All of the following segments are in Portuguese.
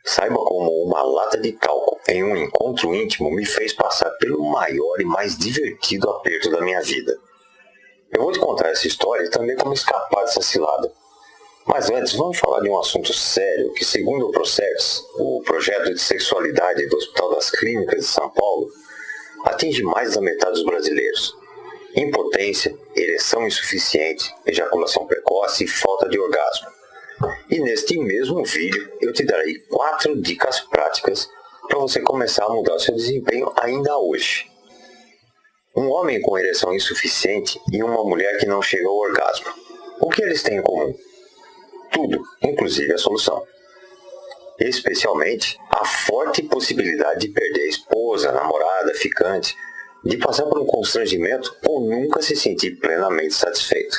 Saiba como uma lata de talco em um encontro íntimo me fez passar pelo maior e mais divertido aperto da minha vida. Eu vou te contar essa história e também como escapar dessa cilada. Mas antes, vamos falar de um assunto sério que, segundo o Processo, o projeto de sexualidade do Hospital das Clínicas de São Paulo, atinge mais da metade dos brasileiros. Impotência, ereção insuficiente, ejaculação precoce e falta de orgasmo. E neste mesmo vídeo eu te darei 4 dicas práticas para você começar a mudar o seu desempenho ainda hoje. Um homem com ereção insuficiente e uma mulher que não chega ao orgasmo. O que eles têm em comum? Tudo, inclusive a solução. Especialmente a forte possibilidade de perder a esposa, namorada, ficante, de passar por um constrangimento ou nunca se sentir plenamente satisfeito.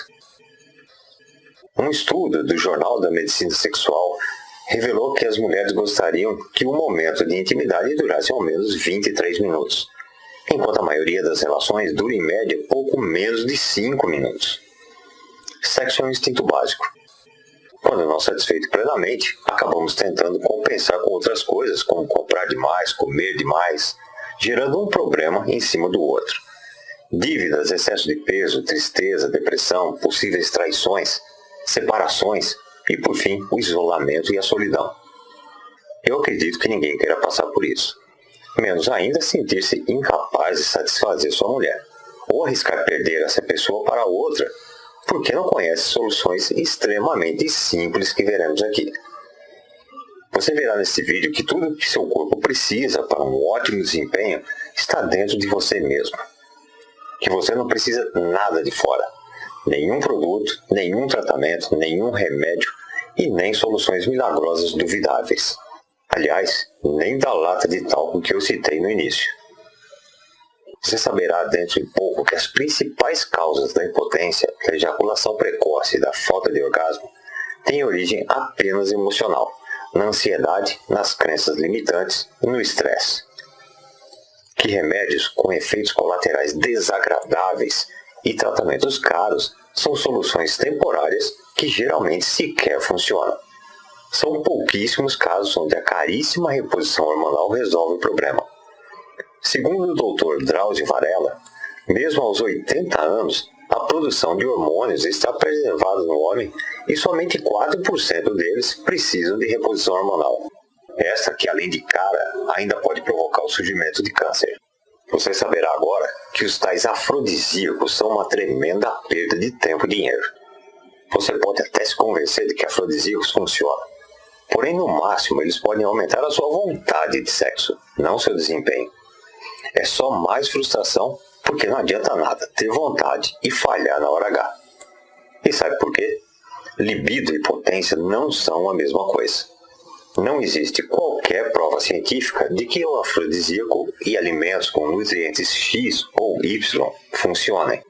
Um estudo do Jornal da Medicina Sexual revelou que as mulheres gostariam que o momento de intimidade durasse ao menos 23 minutos, enquanto a maioria das relações dura em média pouco menos de 5 minutos. Sexo é um instinto básico. Quando não satisfeito plenamente, acabamos tentando compensar com outras coisas, como comprar demais, comer demais, gerando um problema em cima do outro. Dívidas, excesso de peso, tristeza, depressão, possíveis traições, separações e, por fim, o isolamento e a solidão. Eu acredito que ninguém queira passar por isso. Menos ainda sentir-se incapaz de satisfazer sua mulher, ou arriscar perder essa pessoa para outra, porque não conhece soluções extremamente simples que veremos aqui. Você verá nesse vídeo que tudo que seu corpo precisa para um ótimo desempenho está dentro de você mesmo. Que você não precisa nada de fora. Nenhum produto, nenhum tratamento, nenhum remédio e nem soluções milagrosas duvidáveis. Aliás, nem da lata de talco que eu citei no início. Você saberá dentro de pouco que as principais causas da impotência, da ejaculação precoce e da falta de orgasmo têm origem apenas emocional, na ansiedade, nas crenças limitantes e no estresse. Que remédios com efeitos colaterais desagradáveis e tratamentos caros são soluções temporárias que geralmente sequer funcionam. São pouquíssimos casos onde a caríssima reposição hormonal resolve o problema. Segundo o Dr. Drauzio Varela, mesmo aos 80 anos, a produção de hormônios está preservada no homem e somente 4% deles precisam de reposição hormonal. Esta que, além de cara, ainda pode provocar o surgimento de câncer. Você saberá agora que os tais afrodisíacos são uma tremenda perda de tempo e dinheiro. Você pode até se convencer de que afrodisíacos funcionam. Porém, no máximo, eles podem aumentar a sua vontade de sexo, não seu desempenho. É só mais frustração, porque não adianta nada ter vontade e falhar na hora H. E sabe por quê? Libido e potência não são a mesma coisa. Não existe qualquer prova científica de que o afrodisíaco e alimentos com nutrientes X ou Y funcionem.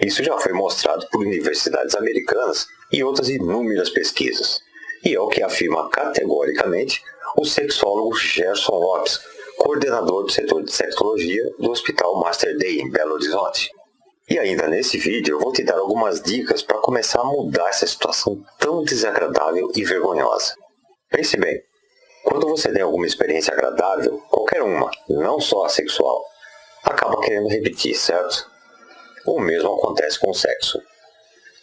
Isso já foi mostrado por universidades americanas e outras inúmeras pesquisas. E é o que afirma categoricamente o sexólogo Gerson Lopes, coordenador do setor de sexologia do Hospital Mater Dei, em Belo Horizonte. E ainda nesse vídeo eu vou te dar algumas dicas para começar a mudar essa situação tão desagradável e vergonhosa. Pense bem, quando você tem alguma experiência agradável, qualquer uma, não só a sexual, acaba querendo repetir, certo? O mesmo acontece com o sexo.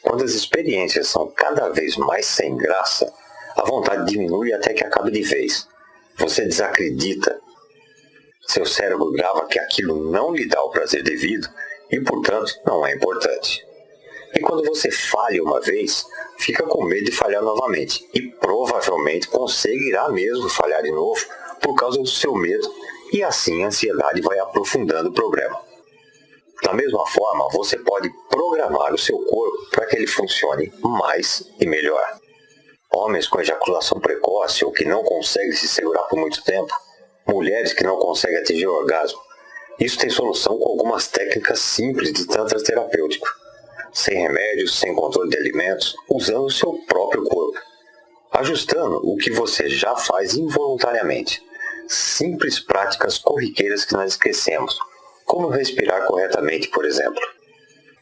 Quando as experiências são cada vez mais sem graça, a vontade diminui até que acabe de vez. Você desacredita. Seu cérebro grava que aquilo não lhe dá o prazer devido e, portanto, não é importante. E quando você falha uma vez, fica com medo de falhar novamente e provavelmente conseguirá mesmo falhar de novo por causa do seu medo e assim a ansiedade vai aprofundando o problema. Da mesma forma, você pode programar o seu corpo para que ele funcione mais e melhor. Homens com ejaculação precoce ou que não conseguem se segurar por muito tempo, mulheres que não conseguem atingir o orgasmo. Isso tem solução com algumas técnicas simples de tantra terapêutico, sem remédios, sem controle de alimentos, usando o seu próprio corpo, ajustando o que você já faz involuntariamente. Simples práticas corriqueiras que nós esquecemos, como respirar corretamente, por exemplo.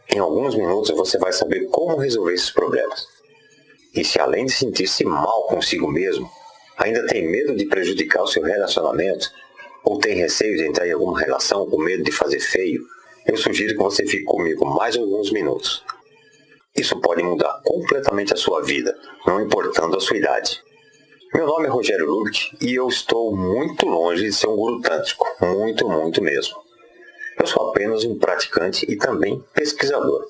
Em alguns minutos você vai saber como resolver esses problemas. E se além de sentir-se mal consigo mesmo, Ainda tem medo de prejudicar o seu relacionamento? Ou tem receio de entrar em alguma relação com medo de fazer feio? Eu sugiro que você fique comigo mais alguns minutos. Isso pode mudar completamente a sua vida, não importando a sua idade. Meu nome é Rogério Lubick e eu estou muito longe de ser um guru tântrico, muito mesmo. Eu sou apenas um praticante e também pesquisador.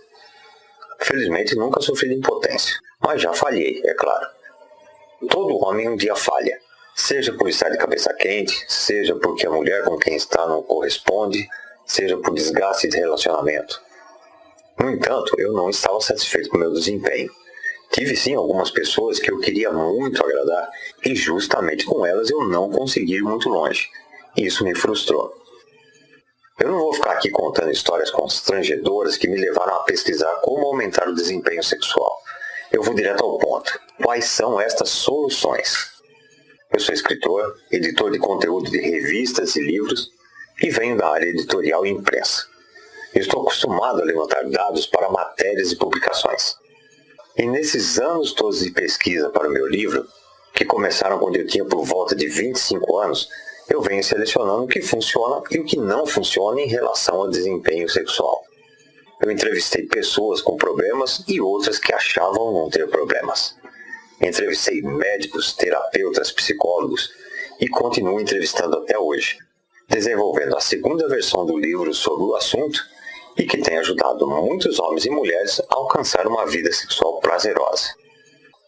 Felizmente nunca sofri de impotência, mas já falhei, é claro. Todo homem um dia falha, seja por estar de cabeça quente, seja porque a mulher com quem está não corresponde, seja por desgaste de relacionamento. No entanto, eu não estava satisfeito com o meu desempenho. Tive sim algumas pessoas que eu queria muito agradar e justamente com elas eu não consegui ir muito longe. Isso me frustrou. Eu não vou ficar aqui contando histórias constrangedoras que me levaram a pesquisar como aumentar o desempenho sexual. Eu vou direto ao ponto. Quais são estas soluções? Eu sou escritor, editor de conteúdo de revistas e livros e venho da área editorial e imprensa. Eu estou acostumado a levantar dados para matérias e publicações. E nesses anos todos de pesquisa para o meu livro, que começaram quando eu tinha por volta de 25 anos, eu venho selecionando o que funciona e o que não funciona em relação ao desempenho sexual. Eu entrevistei pessoas com problemas e outras que achavam não ter problemas. Entrevistei médicos, terapeutas, psicólogos e continuo entrevistando até hoje, desenvolvendo a segunda versão do livro sobre o assunto e que tem ajudado muitos homens e mulheres a alcançar uma vida sexual prazerosa.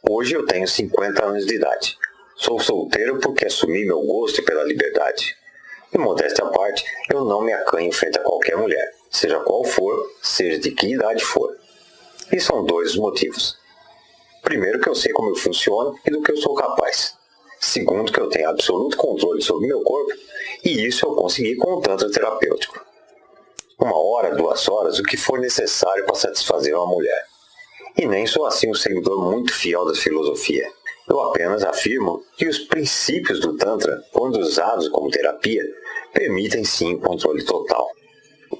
Hoje eu tenho 50 anos de idade. Sou solteiro porque assumi meu gosto pela liberdade. E modéstia à parte, eu não me acanho frente a qualquer mulher, seja qual for, seja de que idade for. E são dois os motivos. Primeiro, que eu sei como eu funciono e do que eu sou capaz. Segundo, que eu tenho absoluto controle sobre meu corpo e isso eu consegui com o Tantra terapêutico. 1 hora, 2 horas, o que for necessário para satisfazer uma mulher. E nem sou assim um seguidor muito fiel da filosofia. Eu apenas afirmo que os princípios do Tantra, quando usados como terapia, permitem sim o controle total.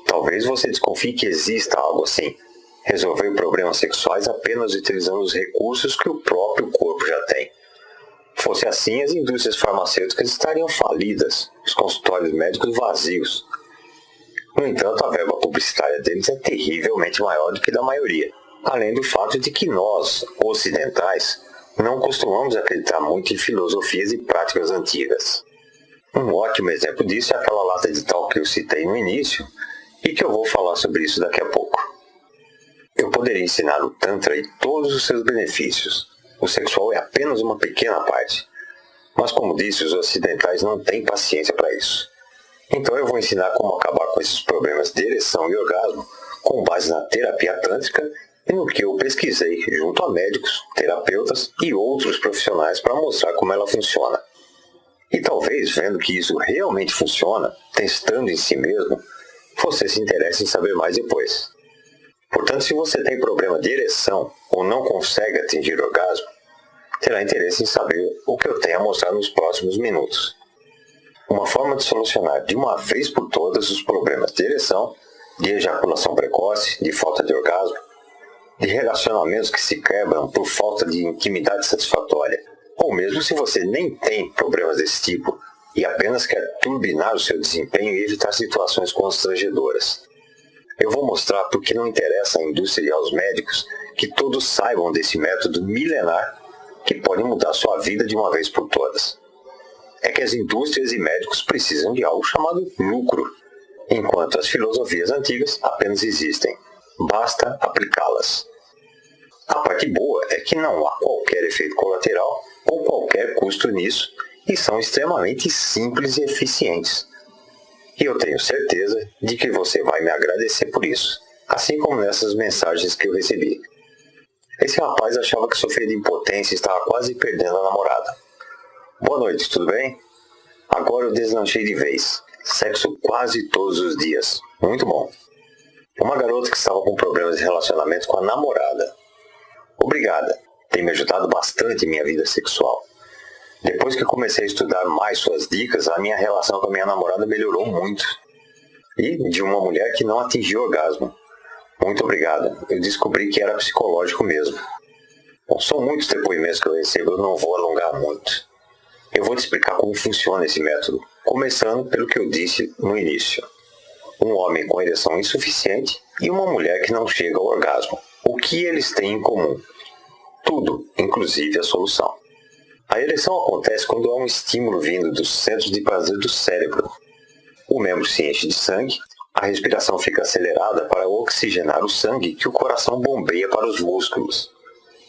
Talvez você desconfie que exista algo assim. Resolver problemas sexuais apenas utilizando os recursos que o próprio corpo já tem. Fosse assim, as indústrias farmacêuticas estariam falidas, os consultórios médicos vazios. No entanto, a verba publicitária deles é terrivelmente maior do que da maioria, além do fato de que nós, ocidentais, não costumamos acreditar muito em filosofias e práticas antigas. Um ótimo exemplo disso é aquela lata de tal que eu citei no início e que eu vou falar sobre isso daqui a pouco. Eu poderia ensinar o Tantra e todos os seus benefícios. O sexual é apenas uma pequena parte. Mas como disse, os ocidentais não têm paciência para isso. Então eu vou ensinar como acabar com esses problemas de ereção e orgasmo com base na terapia tântrica e no que eu pesquisei junto a médicos, terapeutas e outros profissionais para mostrar como ela funciona. E talvez, vendo que isso realmente funciona, testando em si mesmo, você se interesse em saber mais depois. Portanto, se você tem problema de ereção ou não consegue atingir orgasmo, terá interesse em saber o que eu tenho a mostrar nos próximos minutos. Uma forma de solucionar de uma vez por todas os problemas de ereção, de ejaculação precoce, de falta de orgasmo, de relacionamentos que se quebram por falta de intimidade satisfatória, ou mesmo se você nem tem problemas desse tipo e apenas quer turbinar o seu desempenho e evitar situações constrangedoras. Eu vou mostrar porque não interessa à indústria e aos médicos que todos saibam desse método milenar que pode mudar sua vida de uma vez por todas. É que as indústrias e médicos precisam de algo chamado lucro, enquanto as filosofias antigas apenas existem. Basta aplicá-las. A parte boa é que não há qualquer efeito colateral ou qualquer custo nisso e são extremamente simples e eficientes. E eu tenho certeza de que você vai me agradecer por isso, assim como nessas mensagens que eu recebi. Esse rapaz achava que sofria de impotência e estava quase perdendo a namorada. Boa noite, tudo bem? Agora eu deslanchei de vez. Sexo quase todos os dias. Muito bom. Uma garota que estava com problemas de relacionamento com a namorada. Obrigada. Tem me ajudado bastante em minha vida sexual. Depois que eu comecei a estudar mais suas dicas, a minha relação com a minha namorada melhorou muito. E de uma mulher que não atingiu orgasmo. Muito obrigado. Eu descobri que era psicológico mesmo. Bom, são muitos depoimentos que eu recebo, eu não vou alongar muito. vou te explicar como funciona esse método, começando pelo que eu disse no início. Um homem com ereção insuficiente e uma mulher que não chega ao orgasmo. O que eles têm em comum? Tudo, inclusive a solução. A ereção acontece quando há um estímulo vindo dos centros de prazer do cérebro. O membro se enche de sangue, a respiração fica acelerada para oxigenar o sangue que o coração bombeia para os músculos.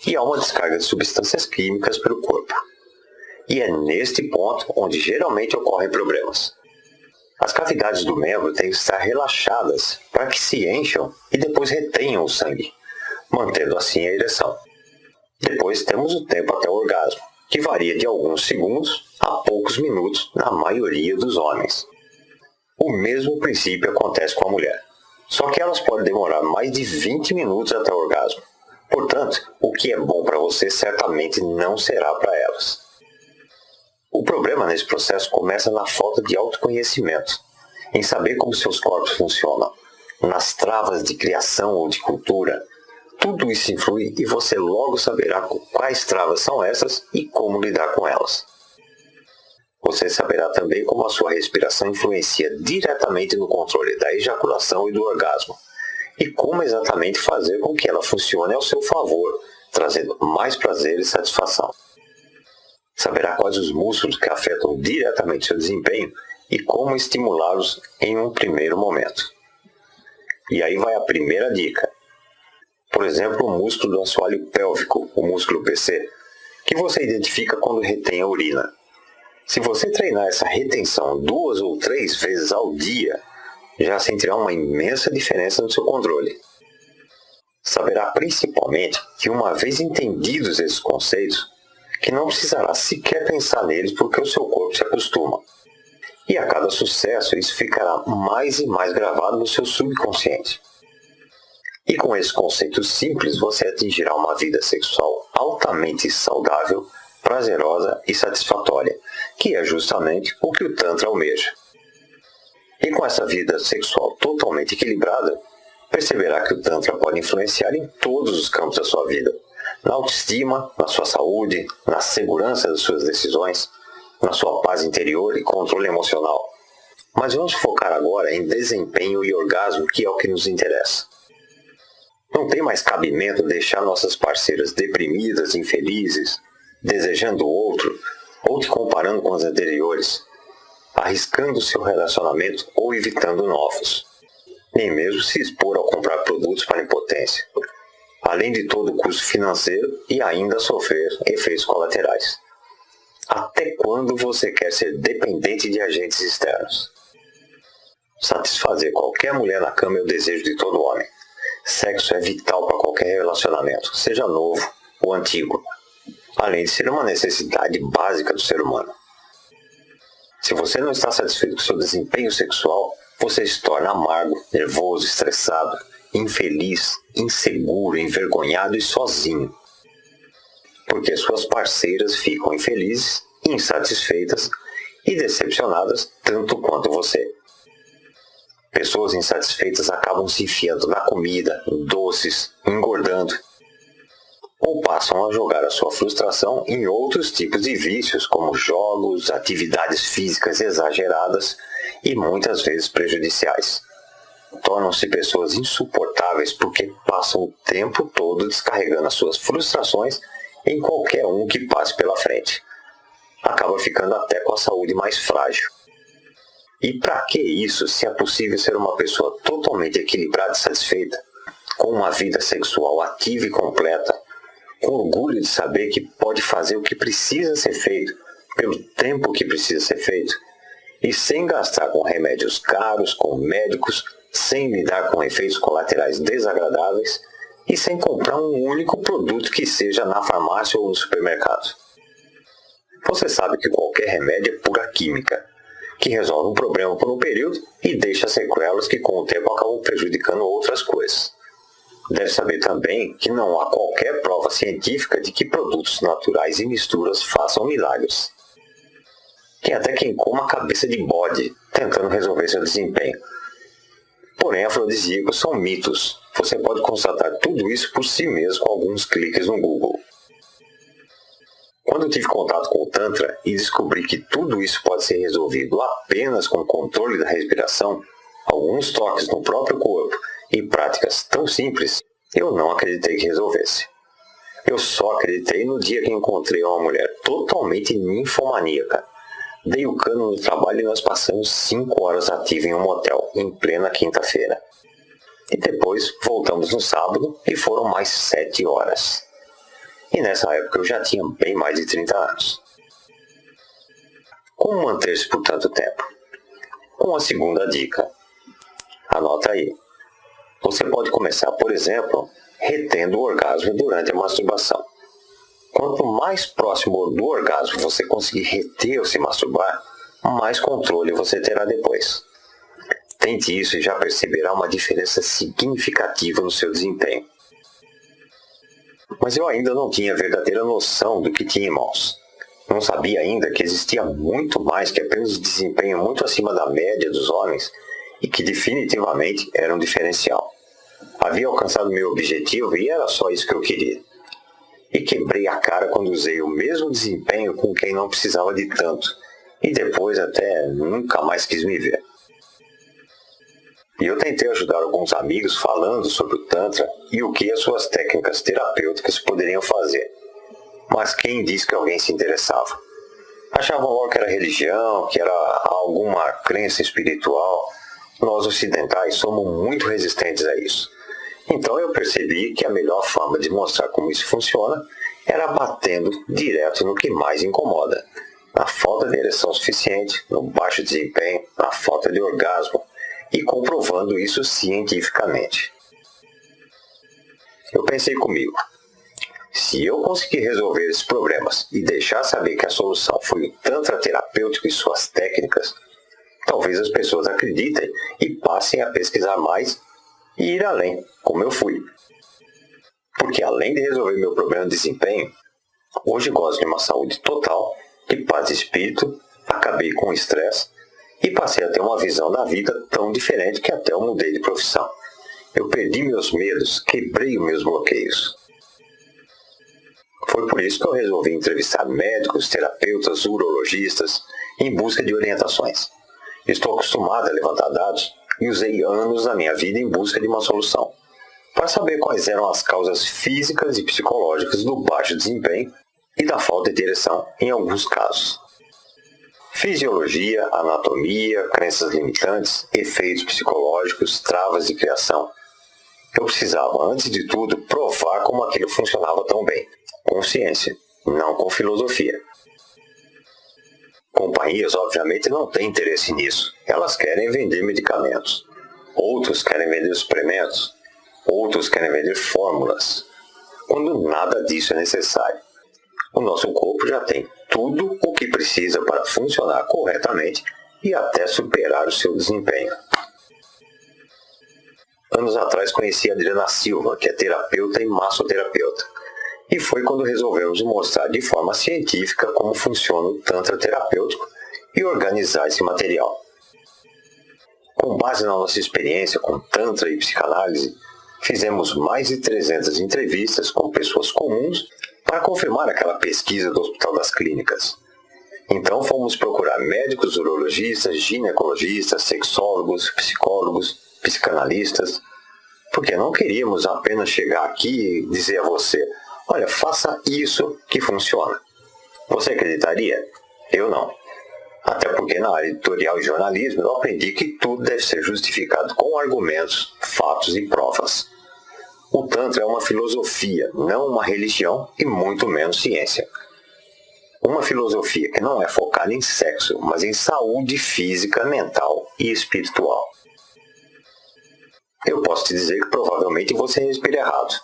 E há uma descarga de substâncias químicas pelo corpo. E é neste ponto onde geralmente ocorrem problemas. As cavidades do membro têm que estar relaxadas para que se encham e depois retenham o sangue, mantendo assim a ereção. Depois temos o tempo até o orgasmo, que varia de alguns segundos a poucos minutos na maioria dos homens. O mesmo princípio acontece com a mulher, só que elas podem demorar mais de 20 minutos até o orgasmo. Portanto, o que é bom para você certamente não será para elas. O problema nesse processo começa na falta de autoconhecimento, em saber como seus corpos funcionam, nas travas de criação ou de cultura. Tudo isso influi e você logo saberá quais travas são essas e como lidar com elas. Você saberá também como a sua respiração influencia diretamente no controle da ejaculação e do orgasmo, e como exatamente fazer com que ela funcione ao seu favor, trazendo mais prazer e satisfação. Saberá quais os músculos que afetam diretamente seu desempenho e como estimulá-los em um primeiro momento. E aí vai a primeira dica. Por exemplo, o músculo do assoalho pélvico, o músculo PC, que você identifica quando retém a urina. Se você treinar essa retenção 2 ou 3 vezes ao dia, já sentirá uma imensa diferença no seu controle. Saberá principalmente que, uma vez entendidos esses conceitos, que não precisará sequer pensar neles porque o seu corpo se acostuma. E a cada sucesso isso ficará mais e mais gravado no seu subconsciente. E com esses conceitos simples você atingirá uma vida sexual altamente saudável, prazerosa e satisfatória, que é justamente o que o Tantra almeja. E com essa vida sexual totalmente equilibrada, perceberá que o Tantra pode influenciar em todos os campos da sua vida. Na autoestima, na sua saúde, na segurança das suas decisões, na sua paz interior e controle emocional. Mas vamos focar agora em desempenho e orgasmo, que é o que nos interessa. Não tem mais cabimento deixar nossas parceiras deprimidas, infelizes, desejando outro, ou te comparando com as anteriores, arriscando seu relacionamento ou evitando novos. Nem mesmo se expor ao comprar produtos para impotência, além de todo o custo financeiro e ainda sofrer efeitos colaterais. Até quando você quer ser dependente de agentes externos? Satisfazer qualquer mulher na cama é o desejo de todo homem. Sexo é vital para qualquer relacionamento, seja novo ou antigo, além de ser uma necessidade básica do ser humano. Se você não está satisfeito com seu desempenho sexual, você se torna amargo, nervoso, estressado, infeliz, inseguro, envergonhado e sozinho. Porque suas parceiras ficam infelizes, insatisfeitas e decepcionadas tanto quanto você. Pessoas insatisfeitas acabam se enfiando na comida, em doces, engordando, ou passam a jogar a sua frustração em outros tipos de vícios, como jogos, atividades físicas exageradas e muitas vezes prejudiciais. Tornam-se pessoas insuportáveis porque passam o tempo todo descarregando as suas frustrações em qualquer um que passe pela frente. Acaba ficando até com a saúde mais frágil. E para que isso, se é possível ser uma pessoa totalmente equilibrada e satisfeita, com uma vida sexual ativa e completa, com orgulho de saber que pode fazer o que precisa ser feito, pelo tempo que precisa ser feito, e sem gastar com remédios caros, com médicos, sem lidar com efeitos colaterais desagradáveis e sem comprar um único produto que seja na farmácia ou no supermercado. Você sabe que qualquer remédio é pura química, que resolve um problema por um período e deixa sequelas que com o tempo acabam prejudicando outras coisas. Deve saber também que não há qualquer prova científica de que produtos naturais e misturas façam milagres. Tem até quem coma a cabeça de bode, tentando resolver seu desempenho. Porém, afrodisíacos são mitos. Você pode constatar tudo isso por si mesmo com alguns cliques no Google. Quando eu tive contato com o Tantra e descobri que tudo isso pode ser resolvido apenas com o controle da respiração, alguns toques no próprio corpo e práticas tão simples, eu não acreditei que resolvesse. Eu só acreditei no dia que encontrei uma mulher totalmente ninfomaníaca. Dei o cano no trabalho e nós passamos 5 horas ativos em um motel, em plena quinta-feira. E depois voltamos no sábado e foram mais 7 horas. E nessa época eu já tinha bem mais de 30 anos. Como manter-se por tanto tempo? Uma segunda dica. Anota aí. Você pode começar, por exemplo, retendo o orgasmo durante a masturbação. Quanto mais próximo do orgasmo você conseguir reter ou se masturbar, mais controle você terá depois. Tente isso e já perceberá uma diferença significativa no seu desempenho. Mas eu ainda não tinha verdadeira noção do que tinha em mãos. Não sabia ainda que existia muito mais que apenas desempenho muito acima da média dos homens e que definitivamente era um diferencial. Havia alcançado meu objetivo e era só isso que eu queria. E quebrei a cara quando usei o mesmo desempenho com quem não precisava de tanto, e depois até nunca mais quis me ver. E eu tentei ajudar alguns amigos falando sobre o Tantra e o que as suas técnicas terapêuticas poderiam fazer. Mas quem disse que alguém se interessava? Achavam logo que era religião, que era alguma crença espiritual. Nós ocidentais somos muito resistentes a isso. Então eu percebi que a melhor forma de mostrar como isso funciona era batendo direto no que mais incomoda. Na falta de ereção suficiente, no baixo desempenho, na falta de orgasmo, e comprovando isso cientificamente. Eu pensei comigo, se eu conseguir resolver esses problemas e deixar saber que a solução foi o Tantra terapêutico e suas técnicas, talvez as pessoas acreditem e passem a pesquisar mais e ir além, como eu fui. Porque além de resolver meu problema de desempenho, hoje gosto de uma saúde total, de paz de espírito, acabei com o estresse e passei a ter uma visão da vida tão diferente que até eu mudei de profissão. Eu perdi meus medos, quebrei os meus bloqueios. Foi por isso que eu resolvi entrevistar médicos, terapeutas, urologistas, em busca de orientações. Estou acostumado a levantar dados e usei anos da minha vida em busca de uma solução, para saber quais eram as causas físicas e psicológicas do baixo desempenho e da falta de ereção em alguns casos. Fisiologia, anatomia, crenças limitantes, efeitos psicológicos, travas de criação. Eu precisava, antes de tudo, provar como aquilo funcionava tão bem, com ciência, não com filosofia. Companhias, obviamente, não têm interesse nisso. Elas querem vender medicamentos. Outros querem vender suplementos. Outros querem vender fórmulas. Quando nada disso é necessário. O nosso corpo já tem tudo o que precisa para funcionar corretamente e até superar o seu desempenho. Anos atrás conheci a Adriana Silva, que é terapeuta e massoterapeuta. E foi quando resolvemos mostrar de forma científica como funciona o Tantra terapêutico e organizar esse material. Com base na nossa experiência com Tantra e psicanálise, fizemos mais de 300 entrevistas com pessoas comuns para confirmar aquela pesquisa do Hospital das Clínicas. Então fomos procurar médicos, urologistas, ginecologistas, sexólogos, psicólogos, psicanalistas, porque não queríamos apenas chegar aqui e dizer a você: olha, faça isso que funciona. Você acreditaria? Eu não. Até porque na área editorial e jornalismo eu aprendi que tudo deve ser justificado com argumentos, fatos e provas. O Tantra é uma filosofia, não uma religião e muito menos ciência. Uma filosofia que não é focada em sexo, mas em saúde física, mental e espiritual. Eu posso te dizer que provavelmente você respira errado,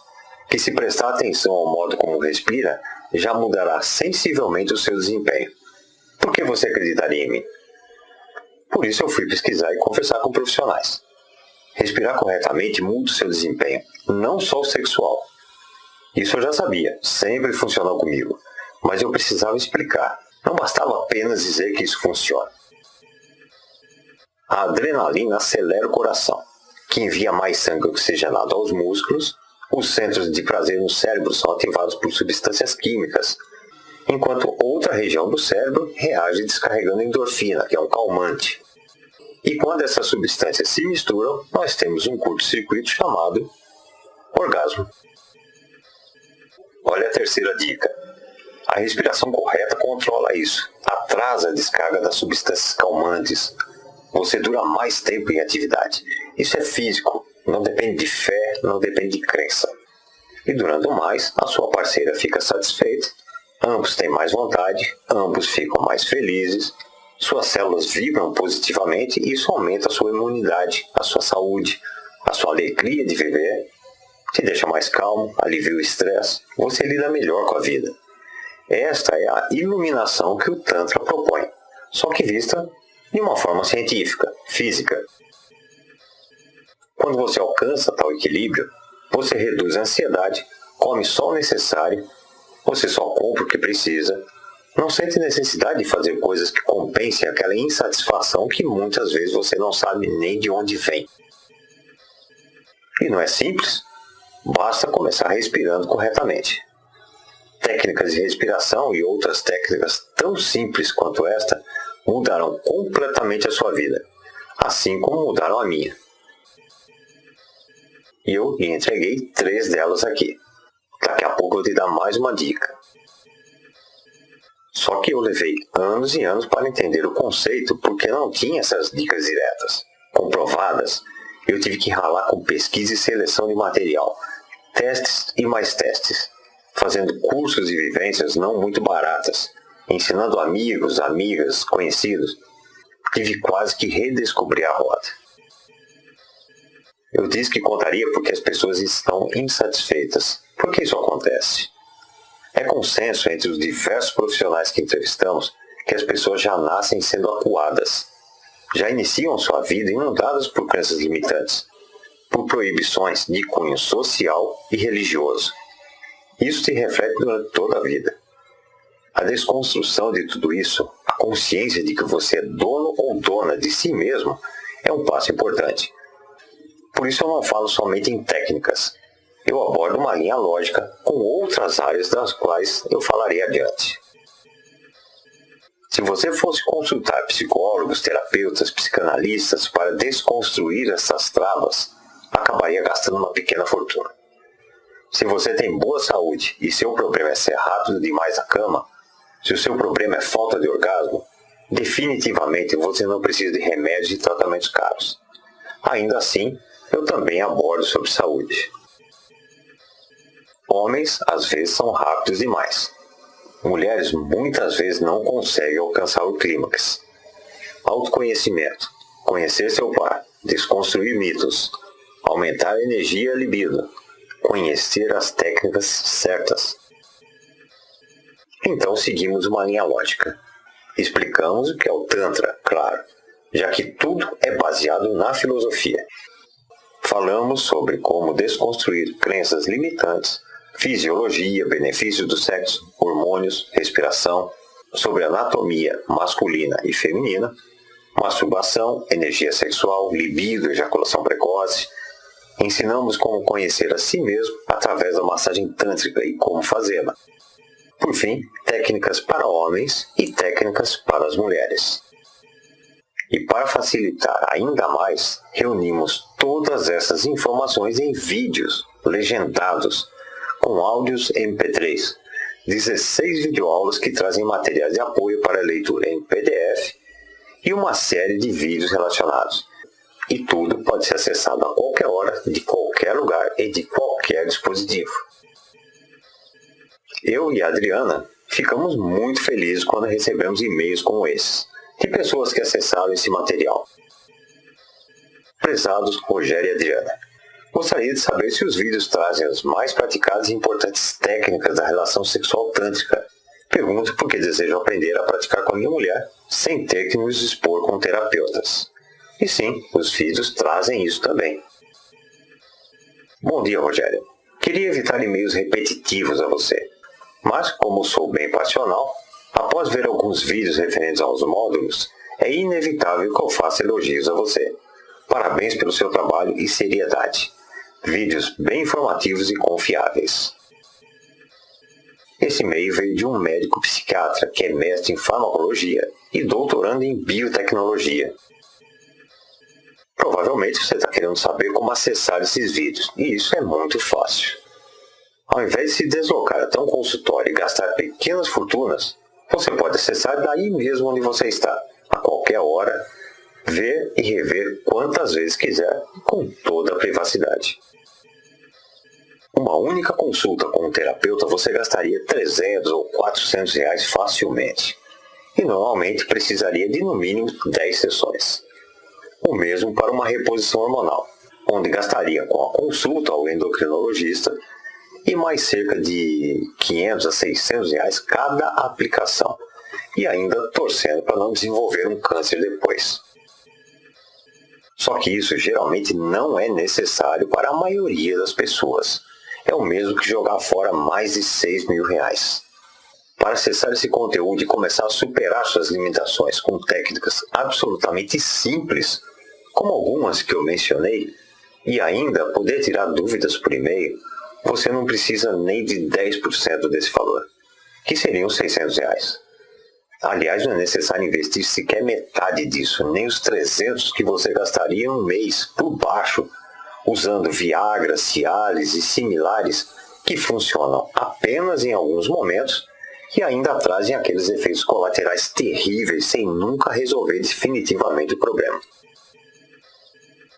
que se prestar atenção ao modo como respira, já mudará sensivelmente o seu desempenho. Por que você acreditaria em mim? Por isso eu fui pesquisar e conversar com profissionais. Respirar corretamente muda o seu desempenho, não só o sexual. Isso eu já sabia, sempre funcionou comigo, mas eu precisava explicar. Não bastava apenas dizer que isso funciona. A adrenalina acelera o coração, que envia mais sangue oxigenado aos músculos. Os centros de prazer no cérebro são ativados por substâncias químicas, enquanto outra região do cérebro reage descarregando endorfina, que é um calmante. E quando essas substâncias se misturam, nós temos um curto-circuito chamado orgasmo. Olha a terceira dica. A respiração correta controla isso, atrasa a descarga das substâncias calmantes. Você dura mais tempo em atividade. Isso é físico, não depende de fé, não depende de crença. E durando mais, a sua parceira fica satisfeita, ambos têm mais vontade, ambos ficam mais felizes, suas células vibram positivamente e isso aumenta a sua imunidade, a sua saúde, a sua alegria de viver, te deixa mais calmo, alivia o estresse, você lida melhor com a vida. Esta é a iluminação que o Tantra propõe, só que vista de uma forma científica, física. Quando você alcança tal equilíbrio, você reduz a ansiedade, come só o necessário, você só compra o que precisa, não sente necessidade de fazer coisas que compensem aquela insatisfação que muitas vezes você não sabe nem de onde vem. E não é simples? Basta começar respirando corretamente. Técnicas de respiração e outras técnicas tão simples quanto esta mudaram completamente a sua vida, assim como mudaram a minha. E eu lhe entreguei 3 delas aqui. Daqui a pouco eu vou te dar mais uma dica. Só que eu levei anos e anos para entender o conceito porque não tinha essas dicas diretas, comprovadas. Eu tive que ralar com pesquisa e seleção de material, testes e mais testes, fazendo cursos e vivências não muito baratas, ensinando amigos, amigas, conhecidos. Tive quase que redescobrir a roda. Eu disse que contaria porque as pessoas estão insatisfeitas. Por que isso acontece? É consenso entre os diversos profissionais que entrevistamos que as pessoas já nascem sendo acuadas. Já iniciam sua vida inundadas por crenças limitantes, por proibições de cunho social e religioso. Isso se reflete durante toda a vida. A desconstrução de tudo isso, a consciência de que você é dono ou dona de si mesmo, é um passo importante. Por isso eu não falo somente em técnicas. Eu abordo uma linha lógica com outras áreas das quais eu falarei adiante. Se você fosse consultar psicólogos, terapeutas, psicanalistas para desconstruir essas travas, acabaria gastando uma pequena fortuna. Se você tem boa saúde e seu problema é ser rápido demais na cama, se o seu problema é falta de orgasmo, definitivamente você não precisa de remédios e tratamentos caros. Ainda assim, eu também abordo sobre saúde. Homens, às vezes, são rápidos demais. Mulheres, muitas vezes, não conseguem alcançar o clímax. Autoconhecimento, conhecer seu par, desconstruir mitos, aumentar a energia e a libido, conhecer as técnicas certas. Então, seguimos uma linha lógica. Explicamos o que é o Tantra, claro, já que tudo é baseado na filosofia. Falamos sobre como desconstruir crenças limitantes, fisiologia, benefícios do sexo, hormônios, respiração, sobre anatomia masculina e feminina, masturbação, energia sexual, libido, ejaculação precoce. Ensinamos como conhecer a si mesmo através da massagem tântrica e como fazê-la. Por fim, técnicas para homens e técnicas para as mulheres. E para facilitar ainda mais, reunimos todas essas informações em vídeos legendados, com áudios MP3, 16 videoaulas que trazem materiais de apoio para leitura em PDF e uma série de vídeos relacionados. E tudo pode ser acessado a qualquer hora, de qualquer lugar e de qualquer dispositivo. Eu e a Adriana ficamos muito felizes quando recebemos e-mails como esses, de pessoas que acessaram esse material. Prezados Rogério e Adriana, gostaria de saber se os vídeos trazem as mais praticadas e importantes técnicas da relação sexual tântrica. Pergunto porque desejo aprender a praticar com a minha mulher, sem ter que nos expor com terapeutas. E sim, os vídeos trazem isso também. Bom dia, Rogério. Queria evitar e-mails repetitivos a você, mas como sou bem passional, após ver alguns vídeos referentes aos módulos, é inevitável que eu faça elogios a você. Parabéns pelo seu trabalho e seriedade. Vídeos bem informativos e confiáveis. Esse e-mail veio de um médico psiquiatra que é mestre em farmacologia e doutorando em biotecnologia. Provavelmente você está querendo saber como acessar esses vídeos, e isso é muito fácil. Ao invés de se deslocar até um consultório e gastar pequenas fortunas, você pode acessar daí mesmo onde você está, a qualquer hora, ver e rever quantas vezes quiser, com toda a privacidade. Uma única consulta com um terapeuta você gastaria 300 ou 400 reais facilmente, e normalmente precisaria de no mínimo 10 sessões. O mesmo para uma reposição hormonal, onde gastaria com a consulta ao endocrinologista e mais cerca de 500 a 600 reais cada aplicação, e ainda torcendo para não desenvolver um câncer depois. Só que isso geralmente não é necessário para a maioria das pessoas. É o mesmo que jogar fora mais de 6 mil reais. Para acessar esse conteúdo e começar a superar suas limitações com técnicas absolutamente simples, como algumas que eu mencionei, e ainda poder tirar dúvidas por e-mail, você não precisa nem de 10% desse valor, que seriam 600 reais. Aliás, não é necessário investir sequer metade disso, nem os 300 que você gastaria em um mês, por baixo, usando Viagra, Cialis e similares, que funcionam apenas em alguns momentos e ainda trazem aqueles efeitos colaterais terríveis sem nunca resolver definitivamente o problema.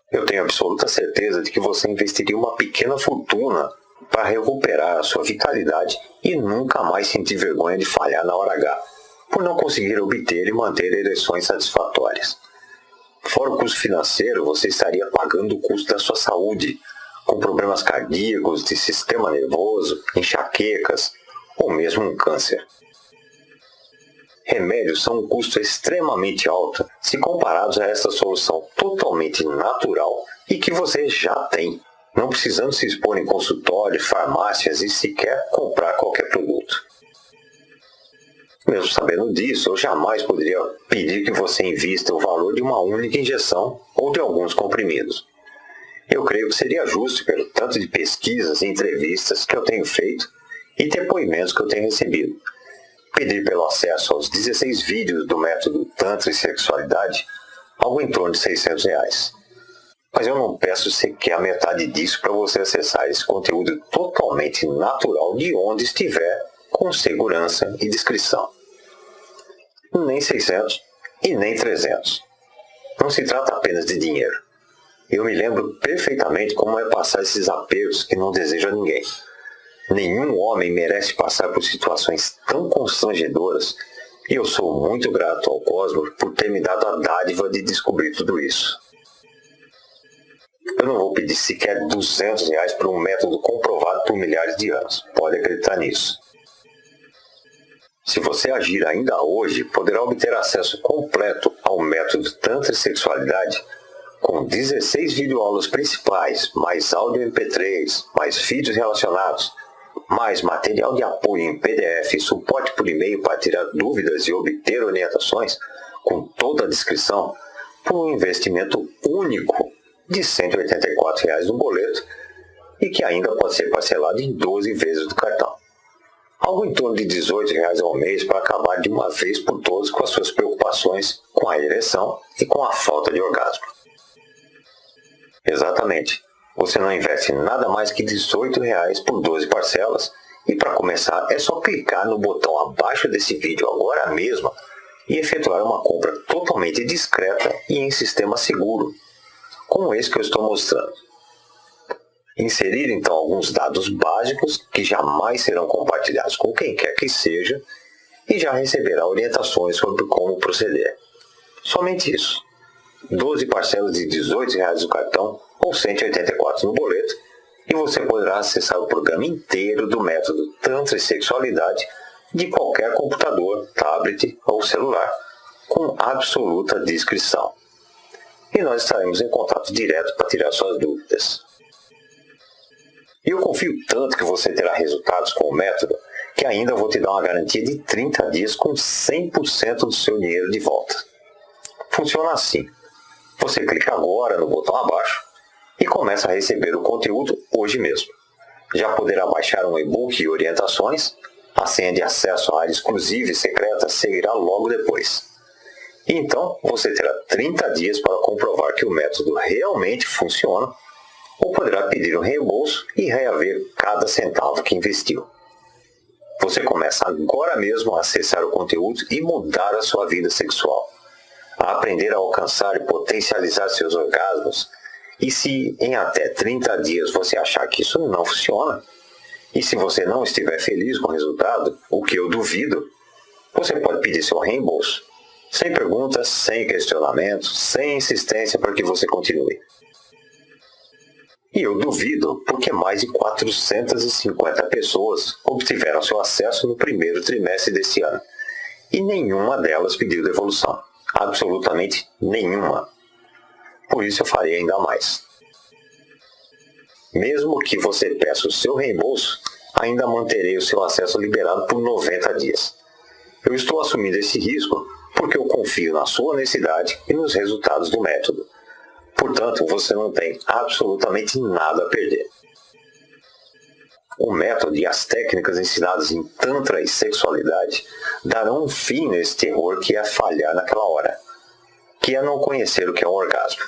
Eu tenho absoluta certeza de que você investiria uma pequena fortuna para recuperar a sua vitalidade e nunca mais sentir vergonha de falhar na hora H, por não conseguir obter e manter ereções satisfatórias. Fora o custo financeiro, você estaria pagando o custo da sua saúde, com problemas cardíacos, de sistema nervoso, enxaquecas ou mesmo um câncer. Remédios são um custo extremamente alto se comparados a essa solução totalmente natural e que você já tem, não precisando se expor em consultórios, farmácias e sequer comprar qualquer produto. Mesmo sabendo disso, eu jamais poderia pedir que você invista o valor de uma única injeção ou de alguns comprimidos. Eu creio que seria justo pelo tanto de pesquisas e entrevistas que eu tenho feito e depoimentos que eu tenho recebido. Pedir pelo acesso aos 16 vídeos do método Tantra e Sexualidade, algo em torno de 600 reais. Mas eu não peço sequer a metade disso para você acessar esse conteúdo totalmente natural de onde estiver, com segurança e discrição. Nem 600 e nem 300. Não se trata apenas de dinheiro. Eu me lembro perfeitamente como é passar esses apertos que não desejo a ninguém. Nenhum homem merece passar por situações tão constrangedoras e eu sou muito grato ao Cosmos por ter me dado a dádiva de descobrir tudo isso. Eu não vou pedir sequer 200 reais por um método comprovado por milhares de anos. Pode acreditar nisso. Se você agir ainda hoje, poderá obter acesso completo ao método Tantra e Sexualidade com 16 videoaulas principais, mais áudio MP3, mais vídeos relacionados, mais material de apoio em PDF e suporte por e-mail para tirar dúvidas e obter orientações, com toda a descrição, por um investimento único de R$ 184 reais no boleto e que ainda pode ser parcelado em 12 vezes do cartão. Algo em torno de R$ 18 reais ao mês para acabar de uma vez por todas com as suas preocupações com a ereção e com a falta de orgasmo. Exatamente. Você não investe nada mais que R$ 18 reais por 12 parcelas e para começar é só clicar no botão abaixo desse vídeo agora mesmo e efetuar uma compra totalmente discreta e em sistema seguro, como esse que eu estou mostrando. Inserir então alguns dados básicos que jamais serão compartilhados com quem quer que seja e já receberá orientações sobre como proceder. Somente isso. 12 parcelas de R$ 18 reais no cartão ou R$ 184 no boleto e você poderá acessar o programa inteiro do método Tantra e Sexualidade de qualquer computador, tablet ou celular com absoluta discrição. E nós estaremos em contato direto para tirar suas dúvidas. E eu confio tanto que você terá resultados com o método que ainda vou te dar uma garantia de 30 dias com 100% do seu dinheiro de volta. Funciona assim. Você clica agora no botão abaixo e começa a receber o conteúdo hoje mesmo. Já poderá baixar um e-book e orientações, A senha de acesso à área exclusiva e secreta seguirá logo depois. E então, você terá 30 dias para comprovar que o método realmente funciona, ou poderá pedir um reembolso e reaver cada centavo que investiu. Você começa agora mesmo a acessar o conteúdo e mudar a sua vida sexual, a aprender a alcançar e potencializar seus orgasmos. E se em até 30 dias você achar que isso não funciona, e se você não estiver feliz com o resultado, o que eu duvido, você pode pedir seu reembolso, sem perguntas, sem questionamentos, sem insistência para que você continue. E eu duvido porque mais de 450 pessoas obtiveram seu acesso no primeiro trimestre deste ano, e nenhuma delas pediu devolução, absolutamente nenhuma. Por isso eu farei ainda mais. Mesmo que você peça o seu reembolso, ainda manterei o seu acesso liberado por 90 dias. Eu estou assumindo esse risco porque eu confio na sua honestidade e nos resultados do método. Portanto, você não tem absolutamente nada a perder. O método e as técnicas ensinadas em Tantra e sexualidade darão um fim nesse terror que é falhar naquela hora, que é não conhecer o que é um orgasmo.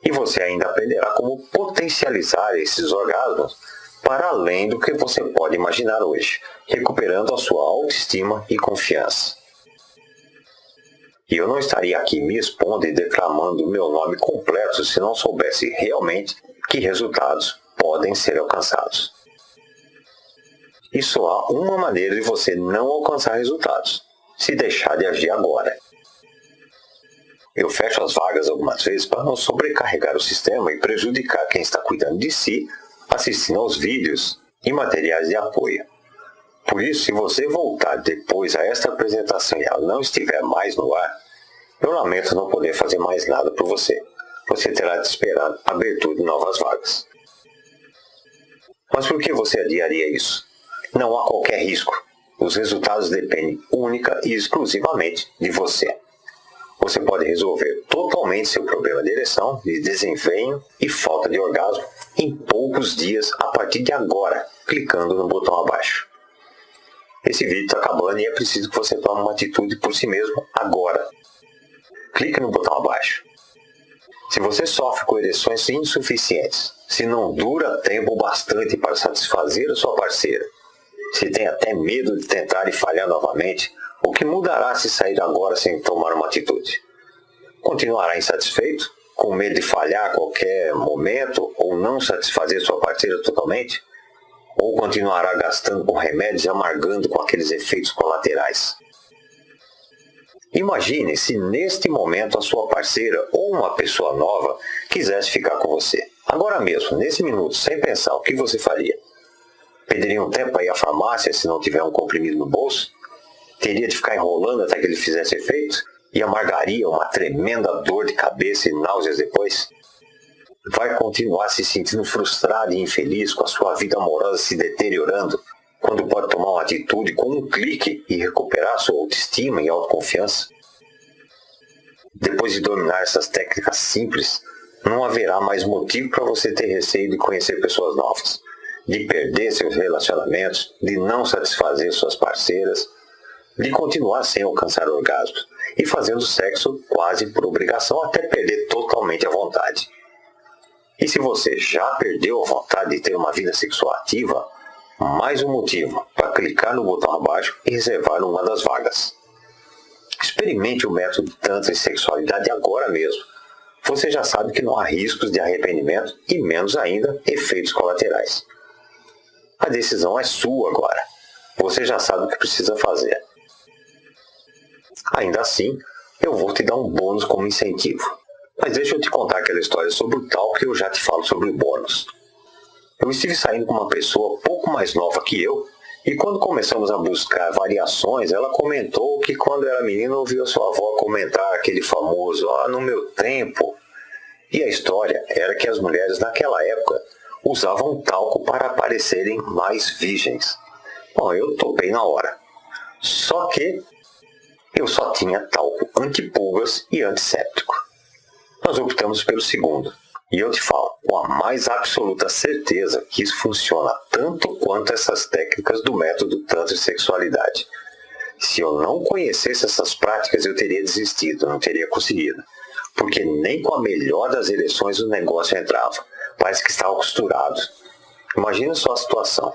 E você ainda aprenderá como potencializar esses orgasmos para além do que você pode imaginar hoje, recuperando a sua autoestima e confiança. E eu não estaria aqui me expondo e declamando o meu nome completo se não soubesse realmente que resultados podem ser alcançados. E só há uma maneira de você não alcançar resultados: se deixar de agir agora. Eu fecho as vagas algumas vezes para não sobrecarregar o sistema e prejudicar quem está cuidando de si, assistindo aos vídeos e materiais de apoio. Por isso, se você voltar depois a esta apresentação e ela não estiver mais no ar, eu lamento não poder fazer mais nada por você. Você terá de esperar a abertura de novas vagas. Mas por que você adiaria isso? Não há qualquer risco. Os resultados dependem única e exclusivamente de você. Você pode resolver totalmente seu problema de ereção, de desempenho e falta de orgasmo em poucos dias a partir de agora, clicando no botão abaixo. Esse vídeo está acabando e é preciso que você tome uma atitude por si mesmo agora. Clique no botão abaixo. Se você sofre com ereções insuficientes, se não dura tempo bastante para satisfazer a sua parceira, se tem até medo de tentar e falhar novamente, o que mudará se sair agora sem tomar uma atitude? Continuará insatisfeito, com medo de falhar a qualquer momento ou não satisfazer sua parceira totalmente? Ou continuará gastando com remédios e amargando com aqueles efeitos colaterais? Imagine se neste momento a sua parceira ou uma pessoa nova quisesse ficar com você. Agora mesmo, nesse minuto, sem pensar, o que você faria? Pediria um tempo para ir à farmácia se não tiver um comprimido no bolso? Teria de ficar enrolando até que ele fizesse efeito? E amargaria uma tremenda dor de cabeça e náuseas depois? Vai continuar se sentindo frustrado e infeliz com a sua vida amorosa se deteriorando, quando pode tomar uma atitude com um clique e recuperar sua autoestima e autoconfiança? Depois de dominar essas técnicas simples, não haverá mais motivo para você ter receio de conhecer pessoas novas, de perder seus relacionamentos, de não satisfazer suas parceiras, de continuar sem alcançar orgasmos e fazendo sexo quase por obrigação até perder totalmente a vontade. E se você já perdeu a vontade de ter uma vida sexual ativa, mais um motivo para clicar no botão abaixo e reservar uma das vagas. Experimente o método Tantra e Sexualidade agora mesmo. Você já sabe que não há riscos de arrependimento e menos ainda efeitos colaterais. A decisão é sua agora. Você já sabe o que precisa fazer. Ainda assim, eu vou te dar um bônus como incentivo. Mas deixa eu te contar aquela história sobre o tal que eu já te falo sobre o bônus. Eu estive saindo com uma pessoa pouco mais nova que eu, e quando começamos a buscar variações, ela comentou que quando era menina ouviu a sua avó comentar aquele famoso no meu tempo. E a história era que as mulheres naquela época usavam talco para parecerem mais virgens. Bom, eu topei na hora. Só que eu só tinha talco antipulgas e antisséptico. Nós optamos pelo segundo. E eu te falo com a mais absoluta certeza que isso funciona tanto quanto essas técnicas do método Tantra e Sexualidade. Se eu não conhecesse essas práticas, eu teria desistido, não teria conseguido. Porque nem com a melhor das ereções o negócio entrava. Parece que estava costurado. Imagina só a situação.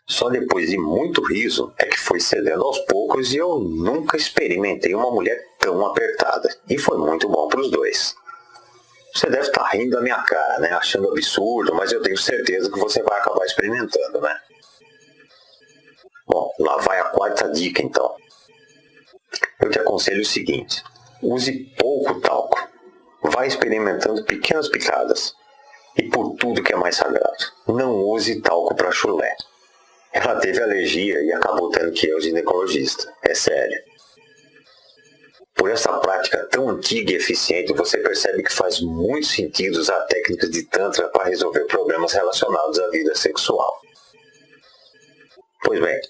Só depois de muito riso é que foi cedendo aos poucos e eu nunca experimentei uma mulher tão apertada. E foi muito bom para os dois. Você deve estar rindo da minha cara, né? Achando absurdo, mas eu tenho certeza que você vai acabar experimentando, né? Bom, lá vai a quarta dica então. Eu te aconselho o seguinte: use pouco talco. Vai experimentando pequenas picadas. E por tudo que é mais sagrado, não use talco para chulé. Ela teve alergia e acabou tendo que ir ao ginecologista. É sério. Por essa prática tão antiga e eficiente, você percebe que faz muito sentido usar técnicas de Tantra para resolver problemas relacionados à vida sexual. Pois bem,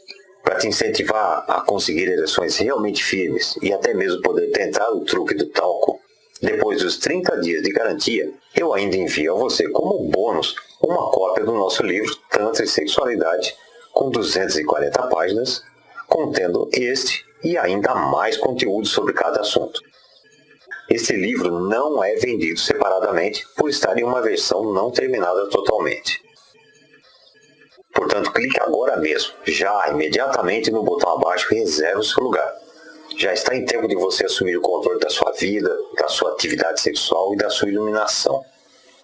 para te incentivar a conseguir ereções realmente firmes e até mesmo poder tentar o truque do talco, depois dos 30 dias de garantia, eu ainda envio a você como bônus uma cópia do nosso livro Tantra e Sexualidade, com 240 páginas, contendo este e ainda mais conteúdo sobre cada assunto. Este livro não é vendido separadamente por estar em uma versão não terminada totalmente. Portanto, clique agora mesmo, já imediatamente no botão abaixo e reserve o seu lugar. Já está em tempo de você assumir o controle da sua vida, da sua atividade sexual e da sua iluminação.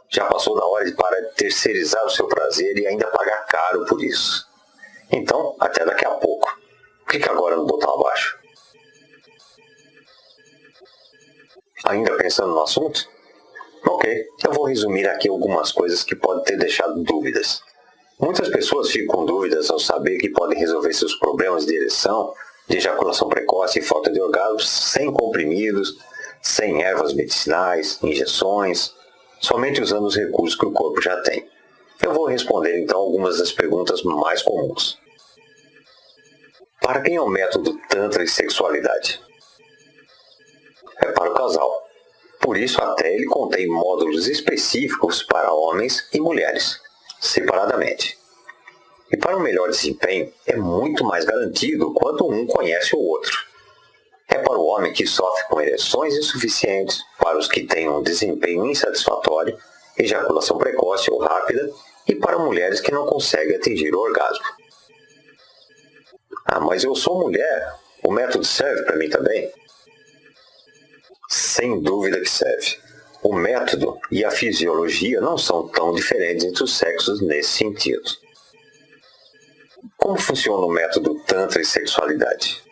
Já passou da hora de parar de terceirizar o seu prazer e ainda pagar caro por isso. Então, até daqui a pouco. Clique agora no botão abaixo. Ainda pensando no assunto? Ok, eu vou resumir aqui algumas coisas que podem ter deixado dúvidas. Muitas pessoas ficam com dúvidas ao saber que podem resolver seus problemas de ereção, de ejaculação precoce e falta de orgasmo sem comprimidos, sem ervas medicinais, injeções, somente usando os recursos que o corpo já tem. Eu vou responder então algumas das perguntas mais comuns. Para quem é o método Tantra e Sexualidade? É para o casal. Por isso até ele contém módulos específicos para homens e mulheres, separadamente. E para um melhor desempenho, é muito mais garantido quando um conhece o outro. É para o homem que sofre com ereções insuficientes, para os que têm um desempenho insatisfatório, ejaculação precoce ou rápida, e para mulheres que não conseguem atingir o orgasmo. Ah, mas eu sou mulher, o método serve para mim também? Sem dúvida que serve. O método e a fisiologia não são tão diferentes entre os sexos nesse sentido. Como funciona o método Tantra e Sexualidade?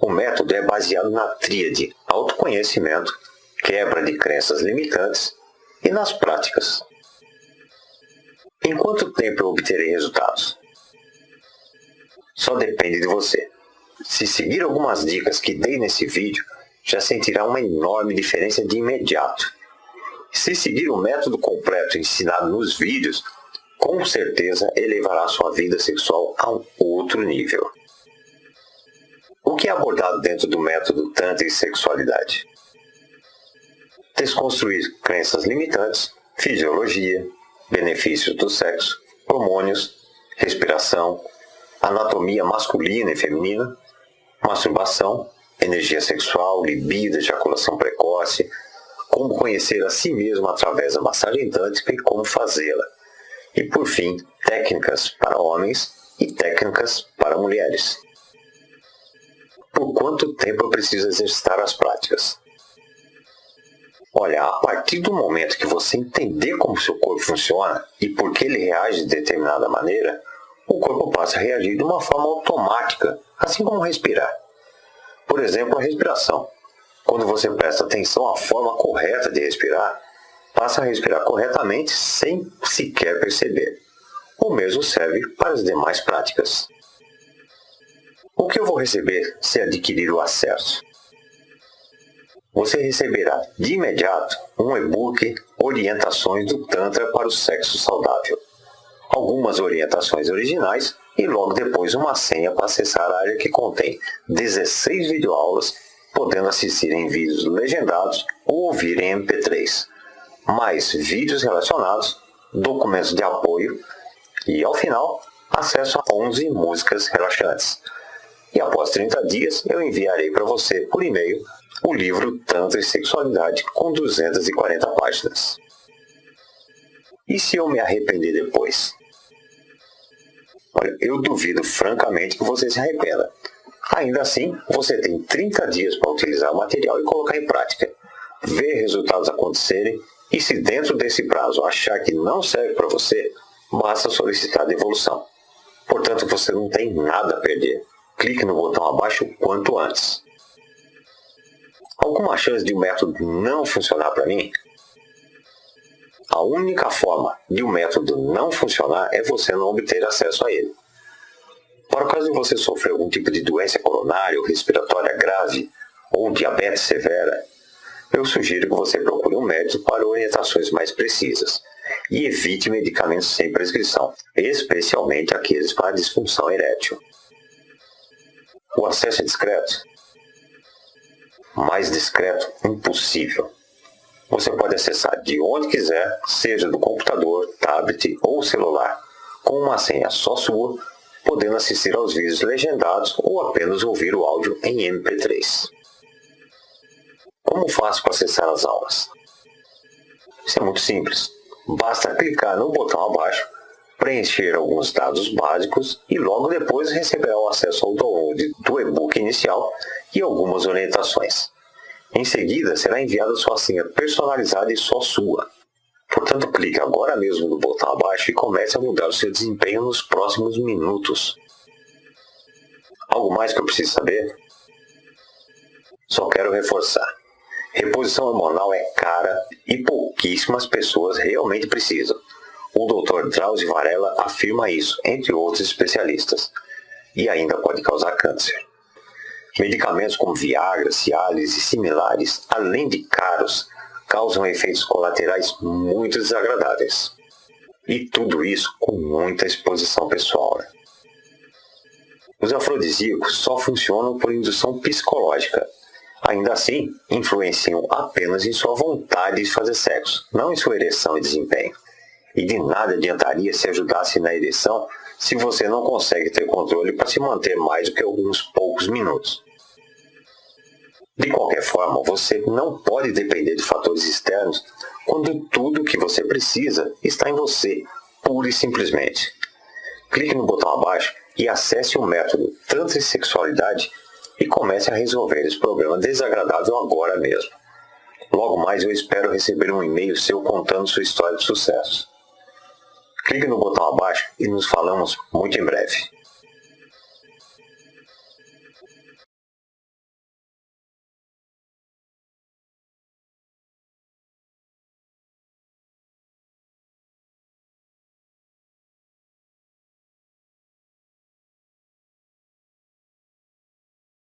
O método é baseado na tríade autoconhecimento, quebra de crenças limitantes e nas práticas. Em quanto tempo eu obterei resultados? Só depende de você. Se seguir algumas dicas que dei nesse vídeo, já sentirá uma enorme diferença de imediato. Se seguir o método completo ensinado nos vídeos, com certeza elevará sua vida sexual a um outro nível. O que é abordado dentro do método Tantra e Sexualidade? Desconstruir crenças limitantes, fisiologia, benefícios do sexo, hormônios, respiração, anatomia masculina e feminina, masturbação, energia sexual, libido, ejaculação precoce, como conhecer a si mesmo através da massagem tântrica e como fazê-la. E por fim, técnicas para homens e técnicas para mulheres. Por quanto tempo eu preciso exercitar as práticas? Olha, a partir do momento que você entender como seu corpo funciona e por que ele reage de determinada maneira, o corpo passa a reagir de uma forma automática, assim como respirar. Por exemplo, a respiração. Quando você presta atenção à forma correta de respirar, passa a respirar corretamente sem sequer perceber. O mesmo serve para as demais práticas. O que eu vou receber se adquirir o acesso? Você receberá de imediato um e-book Orientações do Tantra para o Sexo Saudável. Algumas orientações originais e logo depois uma senha para acessar a área que contém 16 videoaulas, podendo assistir em vídeos legendados ou ouvir em MP3. mais vídeos relacionados, documentos de apoio e, ao final, acesso a 11 músicas relaxantes. E após 30 dias, eu enviarei para você por e-mail o livro Tantra e Sexualidade com 240 páginas. E se eu me arrepender depois? Olha, eu duvido francamente que você se arrependa. Ainda assim, você tem 30 dias para utilizar o material e colocar em prática, ver resultados acontecerem e, se dentro desse prazo achar que não serve para você, basta solicitar a devolução. Portanto, você não tem nada a perder. Clique no botão abaixo o quanto antes. Alguma chance de um método não funcionar para mim? A única forma de um método não funcionar é você não obter acesso a ele. Para o caso de você sofrer algum tipo de doença coronária ou respiratória grave ou diabetes severa, eu sugiro que você procure um médico para orientações mais precisas e evite medicamentos sem prescrição, especialmente aqueles para disfunção erétil. O acesso é discreto? Mais discreto impossível. Você pode acessar de onde quiser, seja do computador, tablet ou celular, com uma senha só sua, podendo assistir aos vídeos legendados ou apenas ouvir o áudio em MP3. Como faço para acessar as aulas? Isso é muito simples. Basta clicar no botão abaixo, preencher alguns dados básicos e logo depois receberá o acesso ao download do e-book inicial e algumas orientações. Em seguida, será enviada sua senha personalizada e só sua. Portanto, clique agora mesmo no botão abaixo e comece a mudar o seu desempenho nos próximos minutos. Algo mais que eu preciso saber? Só quero reforçar. Reposição hormonal é cara e pouquíssimas pessoas realmente precisam. O Dr. Drauzio Varela afirma isso, entre outros especialistas. E ainda pode causar câncer. Medicamentos como Viagra, Cialis e similares, além de caros, causam efeitos colaterais muito desagradáveis. E tudo isso com muita exposição pessoal. Os afrodisíacos só funcionam por indução psicológica. Ainda assim, influenciam apenas em sua vontade de fazer sexo, não em sua ereção e desempenho. E de nada adiantaria se ajudasse na ereção se você não consegue ter controle para se manter mais do que alguns poucos minutos. De qualquer forma, você não pode depender de fatores externos quando tudo o que você precisa está em você, pura e simplesmente. Clique no botão abaixo e acesse o método Tantra e Sexualidade e comece a resolver esse problema desagradável agora mesmo. Logo mais eu espero receber um e-mail seu contando sua história de sucesso. Clique no botão abaixo e nos falamos muito em breve.